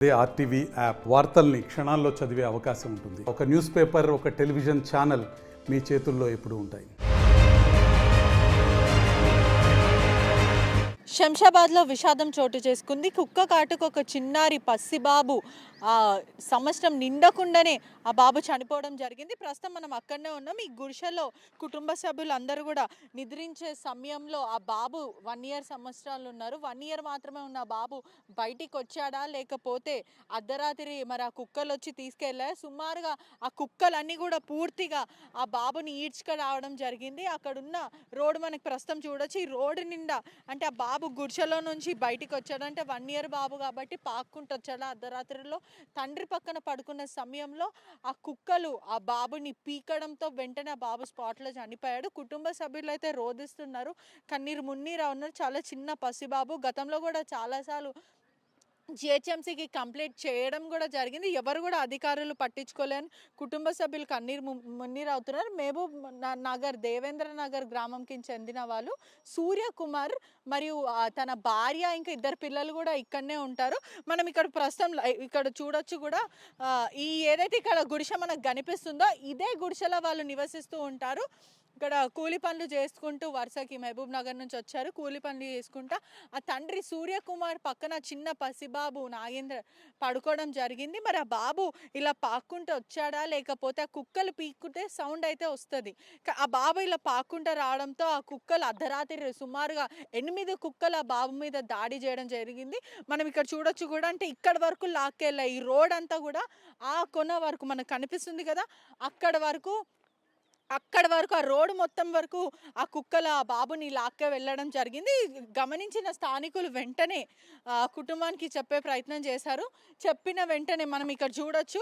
అదే RTV app వార్తల్ని క్షణాల్లో చదివే అవకాశం ఉంటుంది. ఒక న్యూస్ పేపర్, ఒక టెలివిజన్ ఛానల్ మీ చేతుల్లో ఎప్పుడూ ఉంటాయి. శంషాబాద్లో విషాదం చోటు చేసుకుంది. కుక్క కాటుకు ఒక చిన్నారి పసిబాబు సంవత్సరం నిండకుండానే ఆ బాబు చనిపోవడం జరిగింది. ప్రస్తుతం మనం అక్కడనే ఉన్నాం. ఈ గుడిసెలో కుటుంబ సభ్యులు అందరూ కూడా నిద్రించే సమయంలో ఆ బాబు 1 ఇయర్ సంవత్సరాలు ఉన్నారు. 1 ఇయర్ మాత్రమే ఉన్న బాబు బయటికి వచ్చాడా లేకపోతే అర్ధరాత్రి మరి ఆ కుక్కలు వచ్చి తీసుకెళ్ళాయి. సుమారుగా ఆ కుక్కలన్నీ కూడా పూర్తిగా ఆ బాబుని ఈడ్చుకు రావడం జరిగింది. అక్కడున్న రోడ్డు మనకి ప్రస్తుతం చూడొచ్చు. ఈ రోడ్డు నిండా అంటే ఆ బాబు గుడిసెలో నుంచి బయటికి వచ్చాడు. అంటే 1 ఇయర్ బాబు కాబట్టి పాక్కుంటూ వచ్చాడు. అర్ధరాత్రిలో తండ్రి పక్కన పడుకున్న సమయంలో ఆ కుక్కలు ఆ బాబుని పీకడంతో వెంటనే ఆ బాబు స్పాట్లో చనిపోయాడు. కుటుంబ సభ్యులు అయితే రోధిస్తున్నారు, కన్నీరు మున్నీరు ఉన్నారు. చాలా చిన్న పసిబాబు. గతంలో కూడా చాలాసార్లు జిహెచ్ఎంసీకి కంప్లైంట్ చేయడం కూడా జరిగింది. ఎవరు కూడా అధికారులు పట్టించుకోలేని కుటుంబ సభ్యులు కన్నీరు మున్నీరు అవుతున్నారు. మహబూబ్ నగర్ దేవేంద్ర నగర్ గ్రామంకి చెందిన వాళ్ళు సూర్యకుమార్ మరియు తన భార్య ఇంకా 2 పిల్లలు కూడా ఇక్కడనే ఉంటారు. మనం ఇక్కడ ప్రస్తుతం ఇక్కడ చూడొచ్చు కూడా ఈ ఏదైతే ఇక్కడ గుడిసె మనకు కనిపిస్తుందో ఇదే గుడిసెలో వాళ్ళు నివసిస్తూ ఉంటారు. ఇక్కడ కూలి పనులు చేసుకుంటూ వరుసకి మహబూబ్ నగర్ నుంచి వచ్చారు. కూలి పనులు చేసుకుంటా ఆ తండ్రి సూర్యకుమార్ పక్కన చిన్న పసిబాబు నాగేంద్ర పడుకోవడం జరిగింది. మరి ఆ బాబు ఇలా పాక్కుంటూ వచ్చాడా లేకపోతే ఆ కుక్కలు పీక్కుంటే సౌండ్ అయితే వస్తుంది. ఆ బాబు ఇలా పాక్కుంటూ రావడంతో ఆ కుక్కలు అర్ధరాత్రి సుమారుగా 8 కుక్కలు ఆ బాబు మీద దాడి చేయడం జరిగింది. మనం ఇక్కడ చూడొచ్చు కూడా. అంటే ఇక్కడ వరకు లాక్కెళ్ళాయి. ఈ రోడ్ అంతా కూడా ఆ కొన వరకు మనకు కనిపిస్తుంది కదా, అక్కడ వరకు ఆ రోడ్డు మొత్తం వరకు ఆ కుక్కల ఆ బాబుని లాక్కే వెళ్ళడం జరిగింది. గమనించిన స్థానికులు వెంటనే కుటుంబానికి చెప్పే ప్రయత్నం చేశారు. చెప్పిన వెంటనే మనం ఇక్కడ చూడొచ్చు.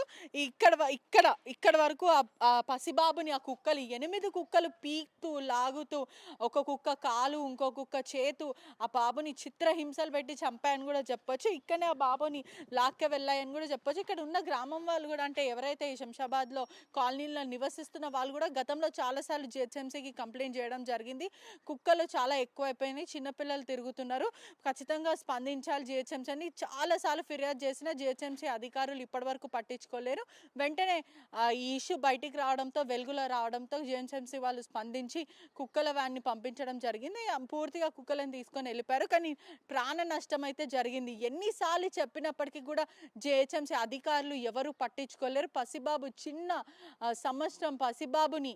ఇక్కడ వరకు ఆ పసిబాబుని ఆ కుక్కలు 8 కుక్కలు పీక్తూ లాగుతూ, ఒక కుక్క కాలు ఇంకో కుక్క చేతు ఆ బాబుని చిత్రహింసలు పెట్టి చంపాయని కూడా చెప్పొచ్చు. ఇక్కడనే ఆ బాబుని లాక్కే వెళ్ళాయని కూడా చెప్పొచ్చు. ఇక్కడ ఉన్న గ్రామం వాళ్ళు కూడా, అంటే ఎవరైతే ఈ శంషాబాద్లో కాలనీలో నివసిస్తున్న వాళ్ళు కూడా గతంలో చాలాసార్లు జిహెచ్ఎంసీకి కంప్లైంట్ చేయడం జరిగింది. కుక్కలు చాలా ఎక్కువైపోయినాయి, చిన్నపిల్లలు తిరుగుతున్నారు, ఖచ్చితంగా స్పందించాలి జిహెచ్ఎంసీ అని చాలాసార్లు ఫిర్యాదు చేసిన జిహెచ్ఎంసీ అధికారులు ఇప్పటివరకు పట్టించుకోలేరు. వెంటనే ఈ ఇష్యూ బయటికి రావడంతో, వెలుగులో రావడంతో జిహెచ్ఎంసీ వాళ్ళు స్పందించి కుక్కల వ్యాన్ని పంపించడం జరిగింది. పూర్తిగా కుక్కలను తీసుకొని వెళ్ళిపోయారు. కానీ ప్రాణ నష్టం అయితే జరిగింది. ఎన్నిసార్లు చెప్పినప్పటికీ కూడా జిహెచ్ఎంసీ అధికారులు ఎవరు పట్టించుకోలేరు. పసిబాబు చిన్న సంవత్సరం పసిబాబుని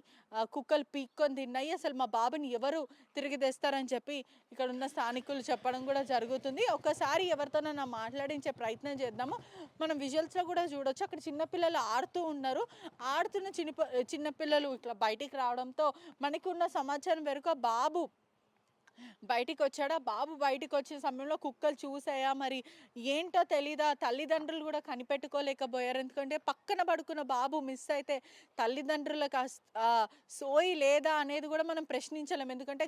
కుక్కలు పీక్కొని తిన్నాయి. అసలు మా బాబుని ఎవరు తిరిగి తెస్తారని చెప్పి ఇక్కడ ఉన్న స్థానికులు చెప్పడం కూడా జరుగుతుంది. ఒకసారి ఎవరితోనైనా మాట్లాడించే ప్రయత్నం చేద్దాము. మనం విజువల్స్లో కూడా చూడొచ్చు. అక్కడ చిన్నపిల్లలు ఆడుతూ ఉన్నారు. ఆడుతున్న చిన్నపిల్లలు ఇట్లా బయటికి రావడంతో మనకి ఉన్న సమాచారం వరకు బాబు బయటికి వచ్చాడా. బాబు బయటికి వచ్చే సమయంలో కుక్కలు చూసాయా మరి ఏంటో తెలీదా, తల్లిదండ్రులు కూడా కనిపెట్టుకోలేకపోయారు. ఎందుకంటే పక్కన పడుకున్న బాబు మిస్ అయితే తల్లిదండ్రులకు సోయి లేదా అనేది కూడా మనం ప్రశ్నించలేం. ఎందుకంటే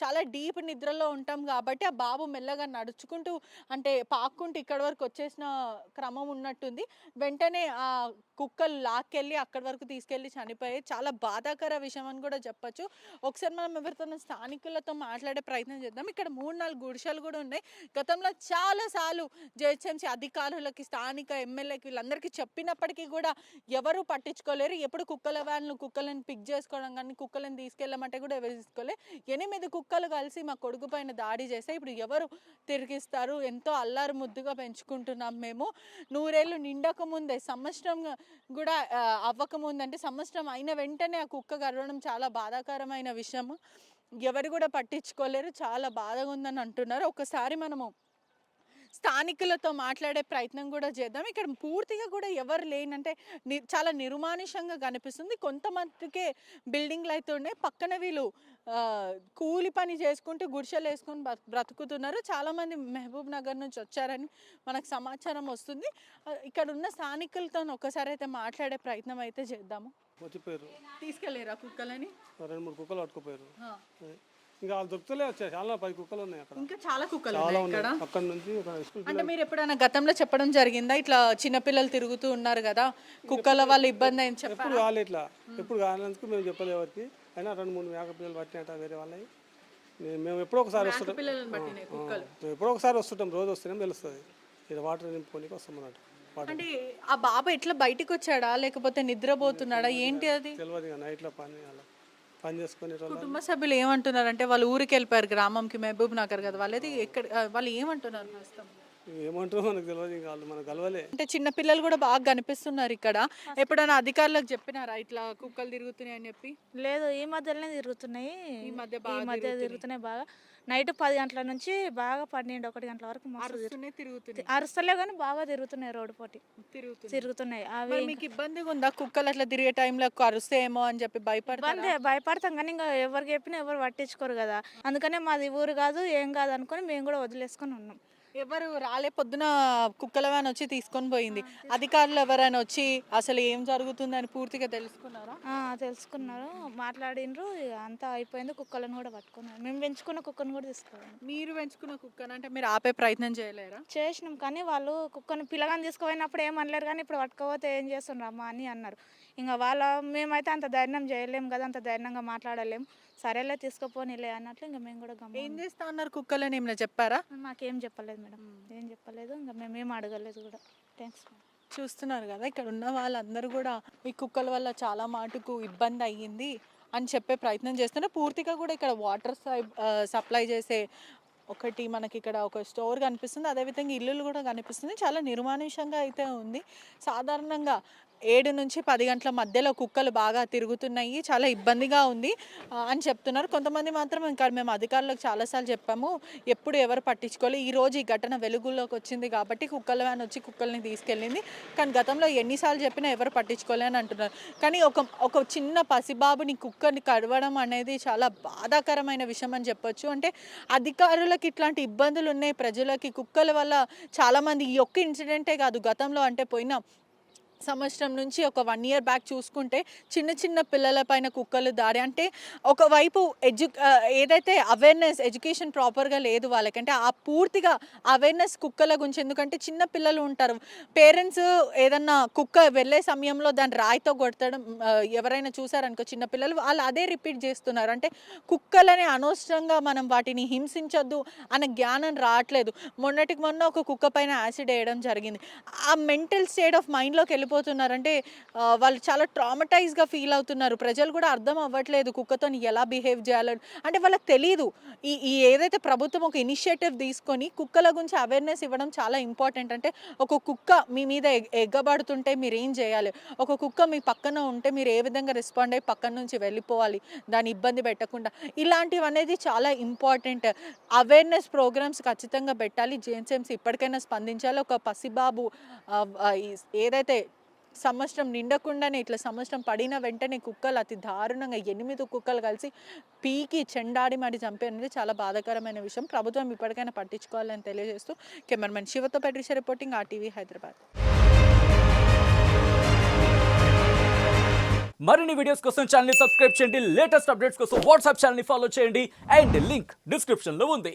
చాలా డీప్ నిద్రలో ఉంటాం కాబట్టి ఆ బాబు మెల్లగా నడుచుకుంటూ అంటే పాక్కుంటూ ఇక్కడి వరకు వచ్చేసిన క్రమం ఉన్నట్టుంది. వెంటనే ఆ కుక్కలు లాక్కెళ్ళి అక్కడి వరకు తీసుకెళ్ళి చనిపోయాయి. చాలా బాధాకర విషయం అని కూడా చెప్పచ్చు. ఒకసారి మనం ఎవరితో స్థానికులతో మాట్లాడే ప్రయత్నం చేద్దాం. ఇక్కడ 3-4 గుడిసెలు కూడా ఉన్నాయి. గతంలో చాలాసార్లు జిహెచ్ఎంసీ అధికారులకి, స్థానిక ఎమ్మెల్యేకి వీళ్ళందరికీ చెప్పినప్పటికీ కూడా ఎవరు పట్టించుకోలేరు. ఎప్పుడు కుక్కల వ్యాన్లు కుక్కలను పిక్ చేసుకోవడం కానీ, కుక్కలను తీసుకెళ్ళమంటే కూడా ఎవరు తీసుకోలే. 8 కుక్కలు కలిసి మా కొడుకు పైన దాడి చేస్తే ఇప్పుడు ఎవరు తిరిగిస్తారు? ఎంతో అల్లారు ముద్దుగా పెంచుకుంటున్నాం మేము. 100 ఏళ్ళు నిండక ముందే, సంవత్సరం కూడా అవ్వకముందంటే సంవత్సరం అయిన వెంటనే ఆ కుక్క కరవడం చాలా బాధాకరమైన విషయం. ఎవరు కూడా పట్టించుకోలేరు. చాలా బాధగా ఉందని అంటున్నారు. ఒకసారి మనము స్థానికులతో మాట్లాడే ప్రయత్నం కూడా చేద్దాం. ఇక్కడ పూర్తిగా కూడా ఎవరు లేనంటే చాలా నిర్మానుషంగా కనిపిస్తుంది. కొంతమందికే బిల్డింగ్లు అయితే ఉన్నాయి. పక్కన వీళ్ళు కూలి పని చేసుకుంటూ గుడిసెలు వేసుకొని బ్రతుకుతున్నారు. చాలామంది మహబూబ్ నగర్ నుంచి వచ్చారని మనకు సమాచారం వస్తుంది. ఇక్కడ ఉన్న స్థానికులతో ఒకసారి అయితే మాట్లాడే ప్రయత్నం అయితే చేద్దాము. వచ్చిపోయారు, తీసుకెళ్ళారా కుక్కలని? 2-3 కుక్కలు పట్టుకుపోయారు. ఇంకా వాళ్ళు దొరుకుతలే వచ్చాయి. చాలా 10 కుక్కలు ఉన్నాయి అక్కడ. ఇంకా చాలా కుక్కలు చాలా ఉన్నాయి ఉన్నాయి ఇక్కడ. అక్కడ నుంచి స్కూల్. అంటే మీరు ఎప్పుడైనా గతంలో చెప్పడం జరిగిందా ఇట్లా చిన్నపిల్లలు తిరుగుతూ ఉన్నారు కదా, కుక్కల వల్ల ఇబ్బంది అని చెప్పారు? ఎప్పుడు కాలే ఇట్లా, ఎప్పుడు కాలేందుకు మేము చెప్పలేదు ఎవరికి. అయినా 2-3 మేక పిల్లలు పట్టినట్ట వేరే వాళ్ళవి. మేము ఎప్పుడో ఒకసారి వస్తుంటాం, పిల్లలను పట్టినాయి కుక్కలు. ఎప్పుడో ఒకసారి వస్తుంటాం, రోజు వస్తున్నాం తెలుస్తుంది. ఇక్కడ వాటర్ నింపుకోనికి వస్తాం అన్నట్టు. వాటర్ అంటే ఆ బాబు ఎట్లా బయటికి వచ్చాడా లేకపోతే నిద్రపోతున్నాడా ఏంటి అది? తెలియదు ఇక నైట్లో పని చేసుకునే వాళ్ళు కుటుంబ సభ్యులు ఏమంటున్నారు అంటే వాళ్ళు ఊరికి వెళ్ళిపోయారు గ్రామంకి, మహబూబ్ నగర్ కదా వాళ్ళది, ఎక్కడ వాళ్ళు ఏమంటున్నారు ప్రస్తుతం? ఏమంటారో మనకు తెలియదు, ఇంకా వాళ్ళు మనకు కలవలే. అంటే చిన్న పిల్లలు కూడా బాగా కనిపిస్తున్నారు ఇక్కడ. ఎప్పుడైనా అధికారులకు చెప్పినారా ఇట్లా కుక్కలు తిరుగుతున్నాయి అని చెప్పి? లేదు, ఈ మధ్యలోనే తిరుగుతున్నాయి. ఈ మధ్య తిరుగుతున్నాయి బాగా. నైట్ 10 గంటల నుంచి బాగా 12-1 గంటల వరకు మస్తు తిరుగుతున్నాయి. అరుస్తలే కానీ బాగా తిరుగుతున్నాయి, రోడ్డు పోటీ తిరుగుతున్నాయి. అవి మరి మీకు ఇబ్బందిగా ఉందా కుక్కలు అట్లా తిరిగే టైంలో అరుస్తేమో అని చెప్పి భయపడతాం కానీ ఇంకా ఎవరికి చెప్పినా ఎవరు పట్టించుకోరు కదా. అందుకనే మాది ఊరు కాదు ఏం కాదు అనుకొని మేము కూడా వదిలేసుకొని ఉన్నాం. ఎవరు రాలే, పొద్దున కుక్కల వ్యాన్ వచ్చి తీసుకొని పోయింది. అధికారులు ఎవరైనా వచ్చి అసలు ఏం జరుగుతుందని పూర్తిగా తెలుసుకున్నారా? తెలుసుకున్నారు, మాట్లాడినరు, అంతా అయిపోయింది. కుక్కలను కూడా పట్టుకున్నారు. మేము పెంచుకున్న కుక్కను కూడా తీసుకున్నాం. మీరు పెంచుకున్న కుక్కను అంటే మీరు ఆపే ప్రయత్నం చేయలేరా? చేసినాం కానీ వాళ్ళు కుక్కను పిల్లగాని తీసుకుపోయినప్పుడు ఏమనలేరు కానీ ఇప్పుడు పట్టుకోపోతే ఏం చేస్తుండ్రమ్మా అని అన్నారు. ఇంకా మేమైతే అంత ధైర్యం చేయలేము కదా, అంత ధైర్యంగా మాట్లాడలేము. సరేలే తీసుకుపోనిలే అన్నట్లు ఇంకా మేము కూడా ఏం చేస్తా అన్నారు కుక్కలని ఏమైనా చెప్పారా? మాకేం చెప్పలేదు మేడం, ఏం చెప్పలేదు. ఇంకా మేమేం అడగలేదు కూడా. థ్యాంక్స్. చూస్తున్నారు కదా ఇక్కడ ఉన్న వాళ్ళందరూ కూడా ఈ కుక్కల వల్ల చాలా మటుకు ఇబ్బంది అయ్యింది అని చెప్పే ప్రయత్నం చేస్తున్నారు. పూర్తిగా కూడా ఇక్కడ వాటర్ సప్లై చేసే ఒకటి మనకి ఇక్కడ ఒక స్టోర్ కనిపిస్తుంది, అదేవిధంగా ఇల్లులు కూడా కనిపిస్తుంది. చాలా నిర్మానుష్యంగా అయితే ఉంది. సాధారణంగా 7 నుంచి 10 గంటల మధ్యలో కుక్కలు బాగా తిరుగుతున్నాయి, చాలా ఇబ్బందిగా ఉంది అని చెప్తున్నారు. కొంతమంది మాత్రం ఇంకా మేము అధికారులకు చాలాసార్లు చెప్పాము, ఎప్పుడు ఎవరు పట్టించుకోవాలి. ఈరోజు ఈ ఘటన వెలుగులోకి వచ్చింది కాబట్టి కుక్కల వ్యాన్ వచ్చి కుక్కల్ని తీసుకెళ్ళింది. కానీ గతంలో ఎన్నిసార్లు చెప్పినా ఎవరు పట్టించుకోలే అని అంటున్నారు. కానీ ఒక చిన్న పసిబాబుని కుక్కని కడవడం అనేది చాలా బాధాకరమైన విషయం అని చెప్పొచ్చు. అంటే అధికారులకు ఇట్లాంటి ఇబ్బందులు ఉన్నాయి, ప్రజలకి కుక్కల వల్ల చాలామంది. ఈ ఒక్క ఇన్సిడెంటే కాదు, గతంలో అంటే పోయిన సంవత్సరం నుంచి ఒక 1 year బ్యాక్ చూసుకుంటే చిన్న చిన్న పిల్లల పైన కుక్కలు దాడి. అంటే ఒకవైపు ఏదైతే అవేర్నెస్ ఎడ్యుకేషన్ ప్రాపర్గా లేదు వాళ్ళకంటే ఆ పూర్తిగా అవేర్నెస్ కుక్కల గురించి. ఎందుకంటే చిన్న పిల్లలు ఉంటారు, పేరెంట్స్ ఏదన్నా కుక్క వెళ్ళే సమయంలో దాన్ని రాయితో కొట్టడం ఎవరైనా చూసారనుకో చిన్నపిల్లలు, వాళ్ళు అదే రిపీట్ చేస్తున్నారు. అంటే కుక్కలని అనవసరంగా మనం వాటిని హింసించొద్దు అనే జ్ఞానం రావట్లేదు. మొన్న ఒక కుక్క పైన యాసిడ్ వేయడం జరిగింది. ఆ మెంటల్ స్టేట్ ఆఫ్ మైండ్లోకి వెళ్ళిపోతున్నారు. అంటే వాళ్ళు చాలా ట్రామటైజ్గా ఫీల్ అవుతున్నారు. ప్రజలు కూడా అర్థం అవ్వట్లేదు కుక్కతో ఎలా బిహేవ్ చేయాలని. అంటే వాళ్ళకి తెలియదు. ఈ ఏదైతే ప్రభుత్వం ఒక ఇనిషియేటివ్ తీసుకొని కుక్కల గురించి అవేర్నెస్ ఇవ్వడం చాలా ఇంపార్టెంట్. అంటే ఒక కుక్క మీ మీద ఎగ్గబడుతుంటే మీరు ఏం చేయాలి, ఒక కుక్క మీ పక్కన ఉంటే మీరు ఏ విధంగా రెస్పాండ్ అయ్యి పక్కన నుంచి వెళ్ళిపోవాలి, దాన్ని ఇబ్బంది పెట్టకుండా. ఇలాంటివి అనేది చాలా ఇంపార్టెంట్. అవేర్నెస్ ప్రోగ్రామ్స్ ఖచ్చితంగా పెట్టాలి. జేఎన్సీఎంసీ ఇప్పటికైనా స్పందించాలి. ఒక పసిబాబు ఏదైతే సంవత్సరం నిండకుండానే ఇట్లా సంవత్సరం పడిన వెంటనే కుక్కలు అతి దారుణంగా 8 కుక్కలు కలిసి పీకి చెండాడి మరి చంపే అనేది చాలా బాధాకరమైన విషయం. ప్రభుత్వం ఇప్పటికైనా పట్టించుకోవాలని తెలియజేస్తూ కెమెరామెన్ శివతో పెట్రిషా రిపోర్టింగ్, RTV హైదరాబాద్. మరిన్ని వీడియోస్ కోసం ఛానల్ ని సబ్స్క్రైబ్ చేయండి. లేటెస్ట్ అప్డేట్స్ కోసం వాట్సాప్ ఛానల్ ని ఫాలో చేయండి. అండ్ లింక్ డిస్క్రిప్షన్ లో ఉంది.